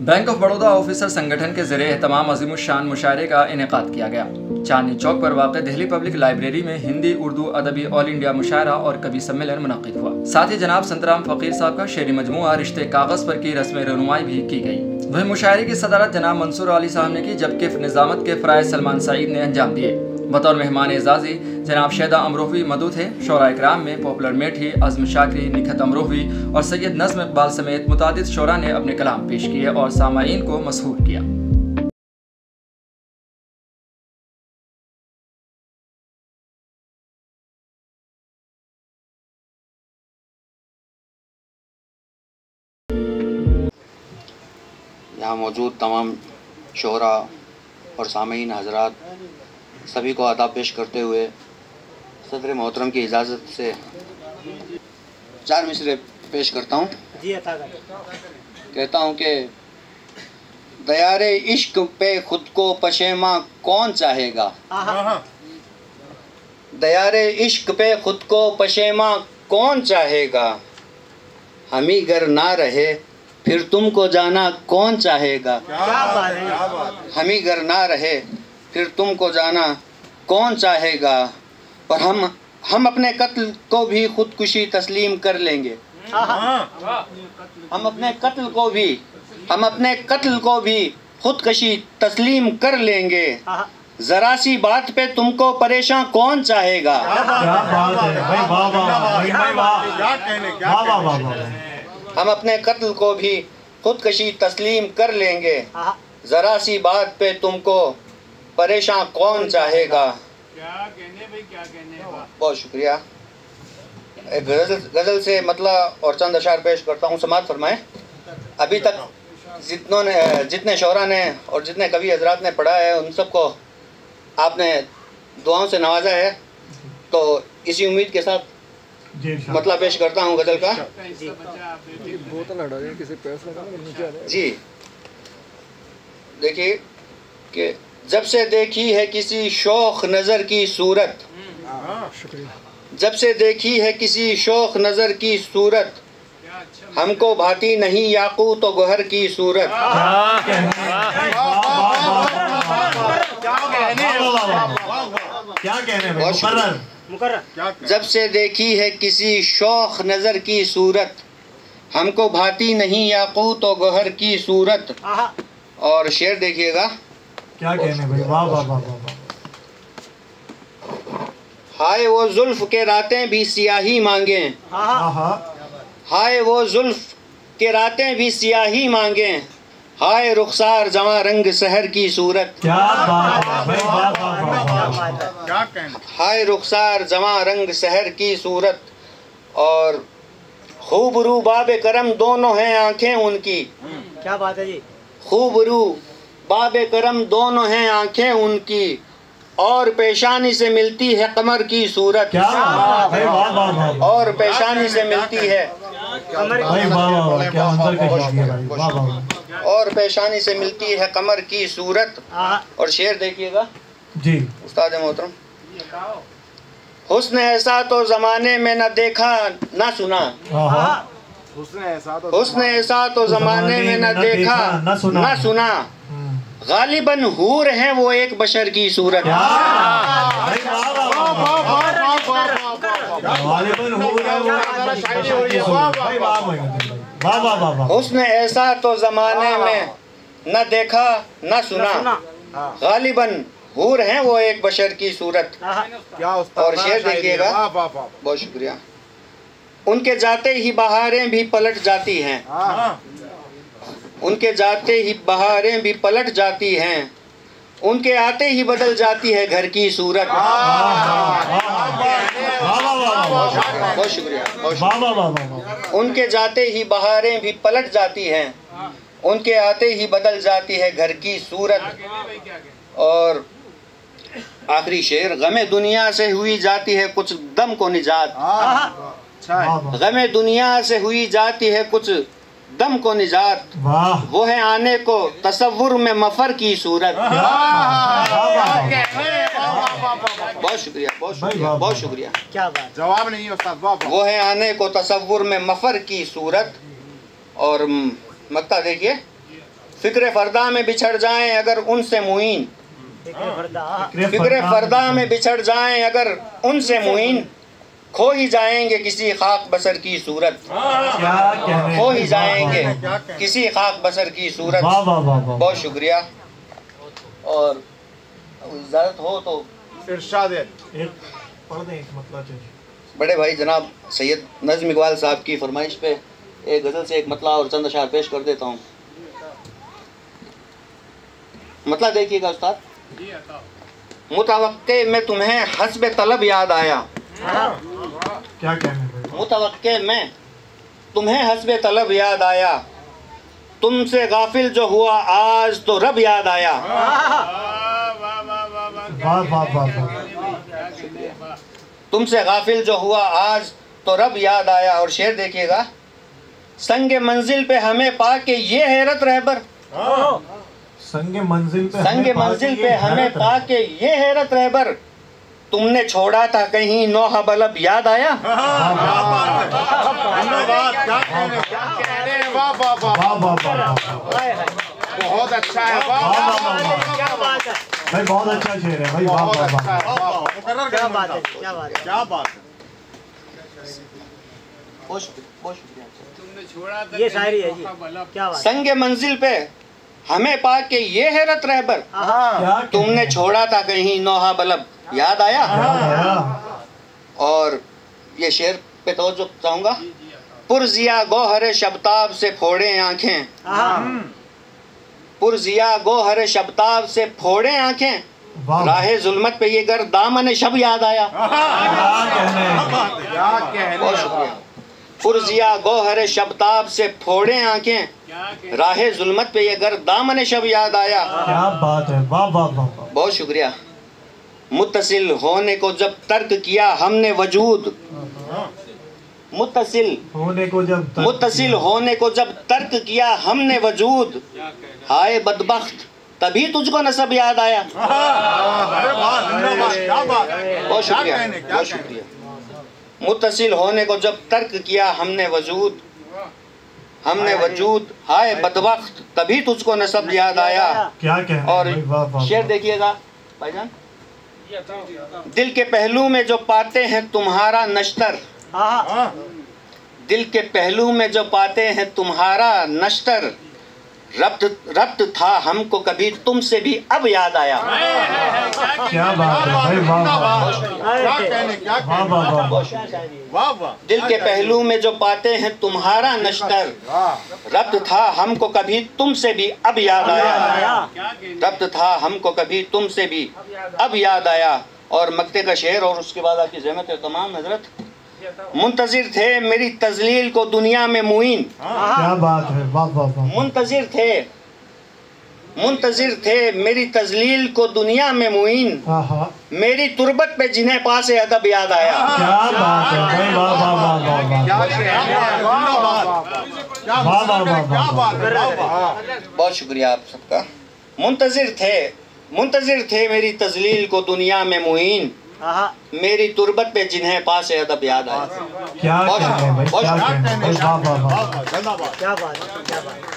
Bank of Baroda officer संगठन के ज़रिए तमाम अज़ीमुश्शान मुशायरे का इनेकाद किया गया। चांदनी चौक पर वाक़ दिल्ली पब्लिक लाइब्रेरी में हिंदी उर्दू अदबी ऑल इंडिया मुशायरा और कवि सम्मेलन मुनक़्क़िद हुआ। साथ ही जनाब संतराम फ़कीर साहब का शेरी मजमुआ रिश्ते कागज़ पर की रस्म रहनुमाई भी की गई। वह मुशायरे की सदारत जनाब मंसूर अली साहब ने की, जबकि निज़ामत के फ़राइज़ सलमान सईद ने अंजाम दिए। बतौर मेहमान एजाज़ी जनाब शैदा अमरोही मदू थे। शोरा इकराम में पॉपुलर मेठी, अज़म शाकरी, निखत अमरोही और सैयद नज़्म इकबाल समेत मुतादिद शोरा ने अपने कलाम पेश किए और सामाईन को मसहूर किया। यहाँ मौजूद तमाम शोहरा और सामीन हजरात सभी को आदाब पेश करते हुए सदर मोहतरम की इजाज़त से 4 मिसरे पेश करता हूँ। कहता हूँ कि दयारे इश्क पे खुद को पशेमा कौन चाहेगा, दयारे इश्क पे खुद को पशेमा कौन चाहेगा, हमी गर ना रहे फिर तुमको जाना कौन चाहेगा, हमी गर ना रहे फिर तुमको जाना कौन चाहेगा। और हम अपने कत्ल को भी खुदकुशी तस्लीम कर लेंगे, हम अपने कत्ल को भी खुदकुशी तस्लीम कर लेंगे। जरा सी बात पे तुमको परेशान कौन चाहेगा, हम अपने कत्ल को भी खुदकुशी तस्लीम कर लेंगे। जरा सी बात पे तुमको परेशान कौन चाहेगा। बहुत शुक्रिया। एक गज़ल से मतलब और चंद अशार पेश करता हूँ, समाअत फरमाएं। अभी तक जितने शोरा ने और जितने कवि हजरात ने पढ़ा है उन सबको आपने दुआओं से नवाजा है, तो इसी उम्मीद के साथ मतलब पेश करता हूँ गज़ल का। जी देखिए कि जब से देखी है किसी शौख नज़र की सूरत, जब से देखी है किसी शौख नज़र की सूरत, हमको भाती नहीं याकूत तो गोहर की सूरत। जब से देखी है किसी शौख नज़र की सूरत, हमको भाती नहीं याकूत तो गोहर की सूरत। और शेर देखिएगा, क्या कहने भाई, वाह वाह वाह वाह। हाय वो जुल्फ के रातें भी सियाही मांगे, हाय वो जुल्फ के रातें भी सियाही मांगे, हाय रुखसार जवां रंग सहर की सूरत। क्या बात है भाई, वाह वाह वाह। क्या कहने, हाय रुखसार जवां रंग सहर की सूरत। और खूबरू बाबे करम दोनों हैं आंखें उनकी, क्या बात है जी। खूबरू बाबे करम दोनों हैं आंखें उनकी, और पेशानी से मिलती है कमर की सूरत। क्या बात है, वाह वाह वाह। और पेशानी से मिलती है कमर भाई, वाह वाह वाह, क्या मंजर कशी है भाई, वाह वाह। और पेशानी से मिलती है कमर की सूरत। और शेर देखिएगा जी उस्ताद मोहतरम। हुस्न ऐसा तो जमाने में न देखा न सुना, हुस्न ऐसा तो जमाने में न देखा न सुना, गालिबन हूर हैं वो एक बशर की सूरत। हुस्न ऐसा तो जमाने में न देखा न सुना, गालिबन हूर हैं वो एक बशर की सूरत। और शेर देखिएगा, बहुत शुक्रिया। उनके जाते ही बहारें भी पलट जाती हैं, उनके जाते ही बहारें भी पलट जाती हैं, उनके आते ही बदल जाती है घर की सूरत। बहुत शुक्रिया। उनके जाते ही बहारें भी पलट जाती हैं, उनके आते ही बदल जाती है घर की सूरत। और आखिरी शेर, गमे दुनिया से हुई जाती है कुछ दम को निजात, गमे दुनिया से हुई जाती है कुछ दम को निजात, वो है आने को तसव्वुर में मफर की सूरत। बहुत शुक्रिया, बहुत शुक्रिया, बहुत शुक्रिया। क्या बात, जवाब नहीं उस्ताद। वो है आने को तसव्वुर में मफर की सूरत। और मक्ता देखिए, फिक्र फरदा में बिछड़ जाएं अगर उनसे मुइन, फिक्र फरदा में बिछड़ जाएं अगर उनसे मुइन, खो ही जाएंगे किसी खाक बसर की सूरत, खो ही जाएंगे किसी खाक बसर की सूरत। बहुत शुक्रिया। और इजाज़त हो तो इरशाद पढ़ दें मतलब चाहिए। बड़े भाई जनाब सैयद नज़्म इकबाल साहब की फरमाइश पे एक गज़ल से एक मतला और चंद अशार पेश कर देता हूँ। मतला देखिएगा उस्ताद। मुतवक्के में तुम्हें हस्ब तलब याद आया, क्या कहने? मुतवक्के में तुम्हें हस्ब तलब याद आया, तुमसे गाफिल जो हुआ आज तो रब याद आया। वाह वाह वाह। तुमसे गाफिल जो हुआ आज तो रब याद आया। और शेर देखिएगा। संगे मंजिल पे हमें पाके ये हैरत रहबर, संगे मंजिल पे हमें पाके ये हैरत रहबर, तुमने छोड़ा था कहीं नौहा बलब याद आया। बहुत अच्छा है भाई, बहुत अच्छा शेर है भाई। वाह वाह वाह, क्या बात है, क्या बात है, क्या बात है। ये शायरी है जी, क्या बात। संगे मंजिल पे हमें पाके ये हैरत रहबर, तुमने छोड़ा था कहीं नौहा बलब याद आया। और ये शेर पे तवज्जो चाहूंगा। पुरजिया गोहर शबताब से फोड़े आंखें, पुरजिया गोहर शबताब से फोड़े आंखें, राहे जुल्मत पे ये गर दामन शब याद आया। बहुत शुक्रिया। पुरजिया गोहर शबताब से फोड़े आंखें, राहे जुल्मत पे ये गर दामन शब याद आया। क्या बात है, वाह वाह वाह। बहुत शुक्रिया। मुत्तसिल होने को जब तर्क किया हमने वजूद, मुत्तसिल होने को जब तर्क किया हमने वजूद, हाय बदबख्त तभी तुझको नसब याद आया। बहुत शुक्रिया, बहुत शुक्रिया। मुत्तसिल होने को जब तर्क किया हमने वजूद, हाय बदबख्त तभी तुझको नसब याद आया। क्या कहना। और शेर देखिएगा भाईजान। दिल के पहलू में जो पाते हैं तुम्हारा नश्तर, दिल के पहलू में जो पाते हैं तुम्हारा नश्तर, रब्त था हमको कभी तुमसे भी अब याद आया। क्या बात है भाई, वाह वाह। दिल के पहलू में जो पाते हैं तुम्हारा नश्तर, रब्त था हमको कभी तुमसे भी अब याद आया, रब्त था हमको कभी तुमसे भी अब याद आया। और मक्ते का शेर और उसके बाद आपकी ज़हमत है तमाम हजरत। मुंतजिर थे मेरी तजलील को दुनिया में मुइन, क्या बात है, वाह वाह वाह। मुंतजिर थे मेरी तजलील को दुनिया में मुइन, मेरी तुरबत पे जिन्हें पासे अदब याद आया। क्या बात है भाई, वाह वाह वाह वाह। बहुत शुक्रिया आप सबका। मुंतजिर थे मेरी तजलील को दुनिया में मुइन, मेरी तुरबत पे जिन्हें पास अदब याद आया। क्या बात है भाई, क्या बात है, क्या बात है, क्या बात है।